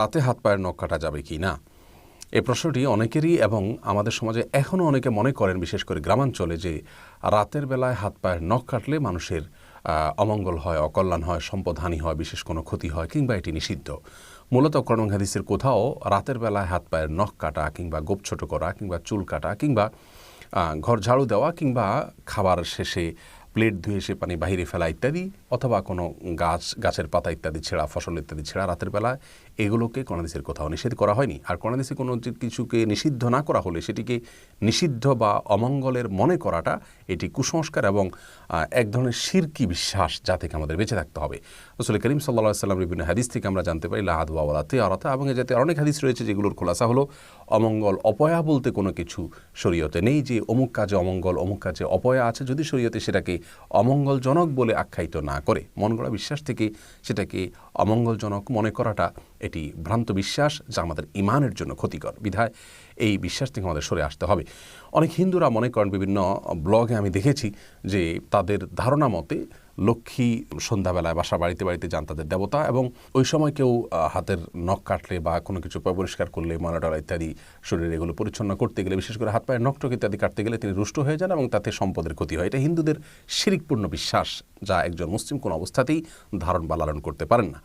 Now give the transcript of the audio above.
রাতে হাত পায়ের নখ কাটা যাবে কি না, এই প্রশ্নটি অনেকেরই এবং আমাদের সমাজে এখনও অনেকে মনে করেন, বিশেষ করে গ্রামাঞ্চলে, যে রাতের বেলায় হাত পায়ের নখ কাটলে মানুষের অমঙ্গল হয়, অকল্যাণ হয়, সম্পদহানি হয়, বিশেষ কোনো ক্ষতি হয়, কিংবা এটি নিষিদ্ধ। মূলত কোরআন হাদিসের কোথাও রাতের বেলায় হাত পায়ের নখ কাটা কিংবা গোপ ছোট করা কিংবা চুল কাটা কিংবা ঘর ঝাড়ু দেওয়া কিংবা খাবার শেষে প্লেট ধুয়ে সে পানি বাহিরে ফেলা ইত্যাদি, অথবা কোনো গাছের পাতা ইত্যাদি ছেঁড়া, ফসল ইত্যাদি ছেঁড়া রাতের বেলায়, এগুলোকে কোরআন হাদিসের কোথাও নিষেধ করা হয়নি। আর কোরআন হাদিসে কোনো কিছুকে নিষিদ্ধ না করা হলে সেটিকে নিষিদ্ধ বা অমঙ্গলের মনে করাটা এটি কুসংস্কার এবং এক ধরনের শিরকি বিশ্বাস, যা থেকে আমাদের বেঁচে থাকতে হবে। রাসূল করিম সাল্লাল্লাহু আলাইহি ওয়াসাল্লাম বিভিন্ন হাদিস থেকে আমরা জানতে পারি লা আদওয়া ওয়ালা তিয়ারাতা, এবং এ জাতীয় অনেক হাদিস রয়েছে যেগুলোর খোলাসা হলো অমঙ্গল অপয়া বলতে কোনো কিছু শরীয়তে নেই, যে অমুক কাজে অমঙ্গল, অমুক কাজে অপয়া আছে। যদি শরীয়তে সেটাকে অমঙ্গলজনক বলে আখ্যায়িত না করে, মন গড়া বিশ্বাস থেকে সেটাকে অমঙ্গলজনক মনে করাটা এটি ভ্রান্ত বিশ্বাস, যা আমাদের ইমানের জন্য ক্ষতিকর। বিধায় এই বিশ্বাস থেকে আমাদের সরে আসতে হবে। অনেক হিন্দুরা মনে করেন, বিভিন্ন ব্লগে আমি দেখেছি যে তাদের ধারণা মতে লক্ষ্মী সন্ধ্যাবেলায় বাসা বাড়িতে বাড়িতে যান, তাদের দেবতা, এবং ওই সময় কেউ হাতের নখ কাটলে বা কোনো কিছু পরিষ্কার করলে, ময়লা ইত্যাদি শরীরে এগুলো পরিচ্ছন্ন করতে গেলে, বিশেষ করে হাত পায়ের নখটক ইত্যাদি কাটতে গেলে তিনি রুষ্ট হয়ে যান এবং তাতে সম্পদের ক্ষতি হয়। এটা হিন্দুদের শিরকপূর্ণ বিশ্বাস, যা একজন মুসলিম কোনো অবস্থাতেই ধারণ বা লালন করতে পারেন না।